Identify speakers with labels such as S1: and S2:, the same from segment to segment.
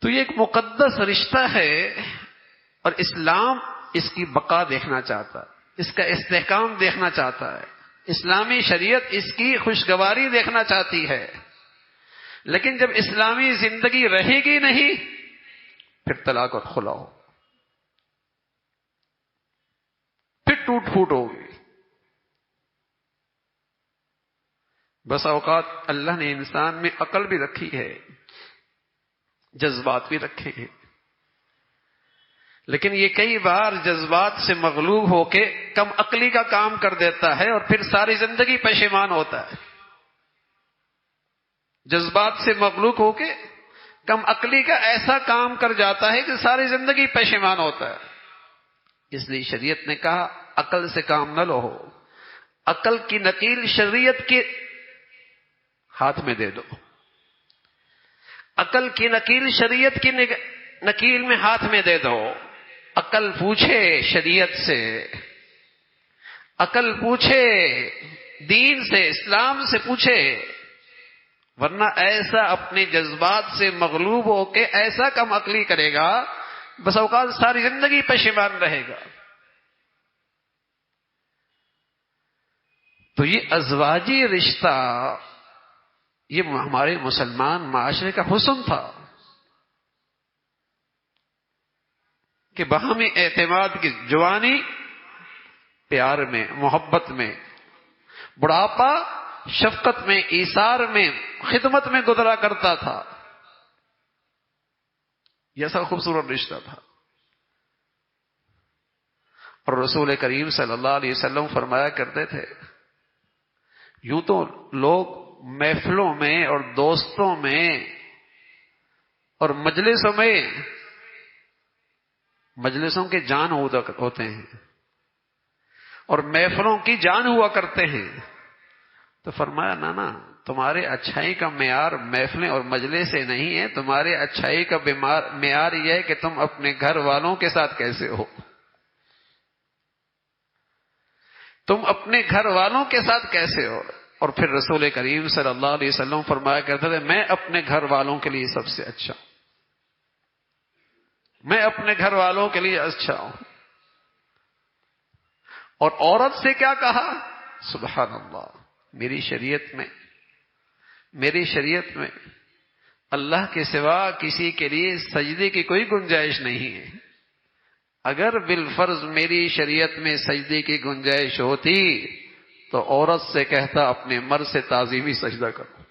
S1: تو یہ ایک مقدس رشتہ ہے اور اسلام اس کی بقا دیکھنا چاہتا ہے، اس کا استحکام دیکھنا چاہتا ہے، اسلامی شریعت اس کی خوشگواری دیکھنا چاہتی ہے۔ لیکن جب اسلامی زندگی رہے گی نہیں پھر طلاق اور خلا ہو، پھر ٹوٹ پھوٹ ہوگی۔ بس اوقات اللہ نے انسان میں عقل بھی رکھی ہے، جذبات بھی رکھے ہیں، لیکن یہ کئی بار جذبات سے مغلوب ہو کے کم عقلی کا کام کر دیتا ہے اور پھر ساری زندگی پشیمان ہوتا ہے۔ جذبات سے مغلوب ہو کے کم عقلی کا ایسا کام کر جاتا ہے کہ ساری زندگی پشیمان ہوتا ہے۔ اس لیے شریعت نے کہا عقل سے کام نہ لو، عقل کی نکیل شریعت کے ہاتھ میں دے دو، عقل کی نکیل شریعت کی نکیل میں ہاتھ میں دے دو۔ عقل پوچھے شریعت سے، عقل پوچھے دین سے، اسلام سے پوچھے، ورنہ ایسا اپنے جذبات سے مغلوب ہو کے ایسا کم عقلی کرے گا بس اوقات ساری زندگی پشیمان رہے گا۔ تو یہ ازواجی رشتہ یہ ہمارے مسلمان معاشرے کا حسن تھا کہ باہمی اعتماد کی جوانی پیار میں، محبت میں، بڑھاپا شفقت میں، ایثار میں، خدمت میں گزرا کرتا تھا۔ یہ ایسا خوبصورت رشتہ تھا۔ اور رسول کریم صلی اللہ علیہ وسلم فرمایا کرتے تھے، یوں تو لوگ محفلوں میں اور دوستوں میں اور مجلسوں کے جان ہوتے ہیں اور محفلوں کی جان ہوا کرتے ہیں، تو فرمایا نا تمہارے اچھائی کا معیار محفلیں اور مجلس سے نہیں ہے، تمہارے اچھائی کا معیار یہ ہے کہ تم اپنے گھر والوں کے ساتھ کیسے ہو، تم اپنے گھر والوں کے ساتھ کیسے ہو۔ اور پھر رسول کریم صلی اللہ علیہ وسلم فرمایا کرتے تھے، میں اپنے گھر والوں کے لیے سب سے اچھا ہوں، میں اپنے گھر والوں کے لیے اچھا ہوں۔ اور عورت سے کیا کہا؟ سبحان اللہ، میری شریعت میں اللہ کے سوا کسی کے لیے سجدے کی کوئی گنجائش نہیں ہے۔ اگر بالفرض میری شریعت میں سجدے کی گنجائش ہوتی تو عورت سے کہتا اپنے مرد سے تعظیمی سجدہ کرو۔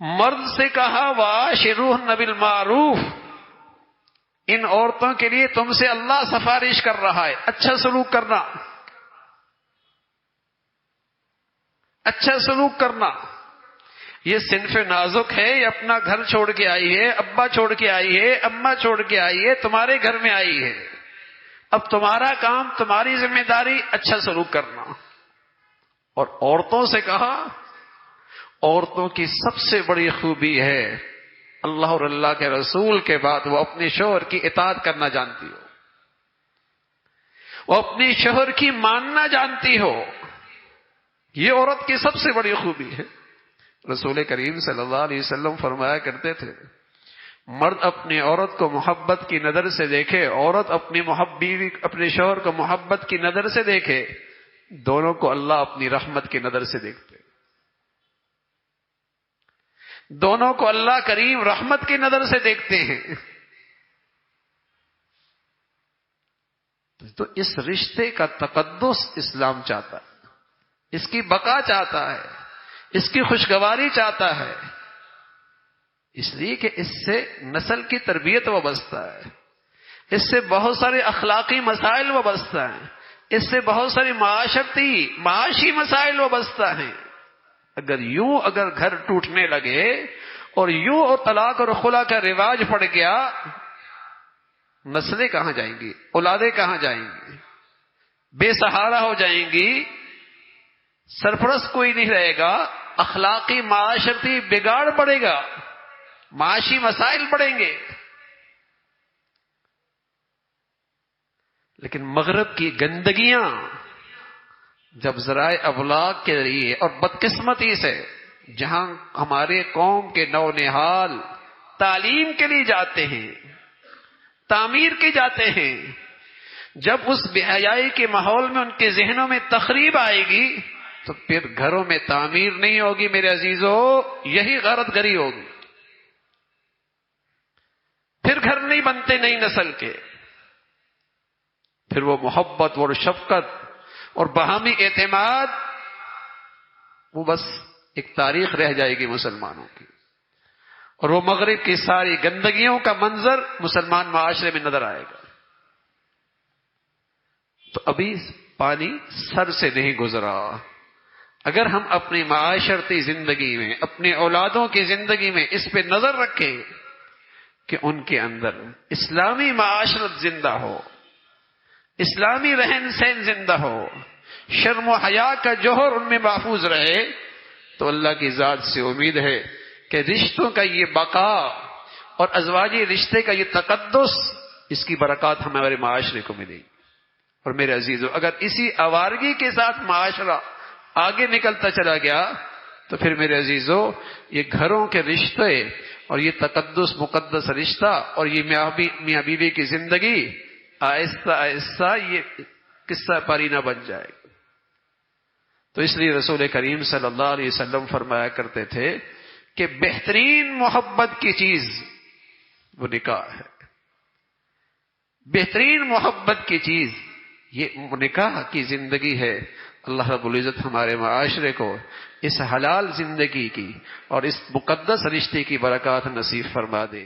S1: مرد سے کہا وَعَاشِرُوهُنَّ بِالْمَعْرُوفِ، ان عورتوں کے لیے تم سے اللہ سفارش کر رہا ہے اچھا سلوک کرنا، اچھا سلوک کرنا۔ یہ صنف نازک ہے، یہ اپنا گھر چھوڑ کے آئی ہے، ابا چھوڑ کے آئی ہے، اماں چھوڑ کے آئی ہے، تمہارے گھر میں آئی ہے، اب تمہارا کام، تمہاری ذمہ داری اچھا سلوک کرنا۔ اور عورتوں سے کہا، عورتوں کی سب سے بڑی خوبی ہے اللہ اور اللہ کے رسول کے بعد وہ اپنے شوہر کی اطاعت کرنا جانتی ہو، وہ اپنے شوہر کی ماننا جانتی ہو، یہ عورت کی سب سے بڑی خوبی ہے۔ رسول کریم صلی اللہ علیہ وسلم فرمایا کرتے تھے، مرد اپنی عورت کو محبت کی نظر سے دیکھے، عورت اپنے شوہر کو محبت کی نظر سے دیکھے، دونوں کو اللہ اپنی رحمت کی نظر سے دیکھتے، دونوں کو اللہ کریم رحمت کی نظر سے دیکھتے ہیں۔ تو اس رشتے کا تقدس اسلام چاہتا ہے، اس کی بقا چاہتا ہے، اس کی خوشگواری چاہتا ہے، اس لیے کہ اس سے نسل کی تربیت وابستہ ہے، اس سے بہت سارے اخلاقی مسائل وابستہ ہیں، اس سے بہت ساری معاشی مسائل وابستہ ہیں۔ اگر گھر ٹوٹنے لگے اور یوں اور طلاق اور خلا کا رواج پڑ گیا، نسلیں کہاں جائیں گی، اولادیں کہاں جائیں گی، بے سہارا ہو جائیں گی، سرپرست کوئی نہیں رہے گا، اخلاقی معاشرتی بگاڑ پڑے گا، معاشی مسائل بڑھیں گے۔ لیکن مغرب کی گندگیاں جب ذرائع ابلاغ کے ذریعے اور بدقسمتی سے جہاں ہمارے قوم کے نونہال تعلیم کے لیے جاتے ہیں، تعمیر کے جاتے ہیں، جب اس بے حیائی کے ماحول میں ان کے ذہنوں میں تخریب آئے گی تو پھر گھروں میں تعمیر نہیں ہوگی میرے عزیزو، یہی غارت گری ہوگی، پھر گھر نہیں بنتے نئی نسل کے، پھر وہ محبت اور شفقت اور باہمی اعتماد وہ بس ایک تاریخ رہ جائے گی مسلمانوں کی، اور وہ مغرب کی ساری گندگیوں کا منظر مسلمان معاشرے میں نظر آئے گا۔ تو ابھی پانی سر سے نہیں گزرا، اگر ہم اپنی معاشرتی زندگی میں، اپنے اولادوں کی زندگی میں اس پہ نظر رکھیں کہ ان کے اندر اسلامی معاشرت زندہ ہو، اسلامی رہن سہن زندہ ہو، شرم و حیا کا جوہر ان میں محفوظ رہے، تو اللہ کی ذات سے امید ہے کہ رشتوں کا یہ بقا اور ازواجی رشتے کا یہ تقدس، اس کی برکات ہمارے معاشرے کو ملے گی۔ اور میرے عزیزو، اگر اسی آوارگی کے ساتھ معاشرہ آگے نکلتا چلا گیا تو پھر میرے عزیزو یہ گھروں کے رشتے اور یہ تقدس مقدس رشتہ اور یہ میاں بیوی کی زندگی آہستہ آہستہ یہ قصہ پارینہ بن جائے گا۔ تو اس لیے رسول کریم صلی اللہ علیہ وسلم فرمایا کرتے تھے کہ بہترین محبت کی چیز وہ نکاح ہے، بہترین محبت کی چیز یہ نکاح کی زندگی ہے۔ اللہ رب العزت ہمارے معاشرے کو اس حلال زندگی کی اور اس مقدس رشتے کی برکات نصیب فرما دے۔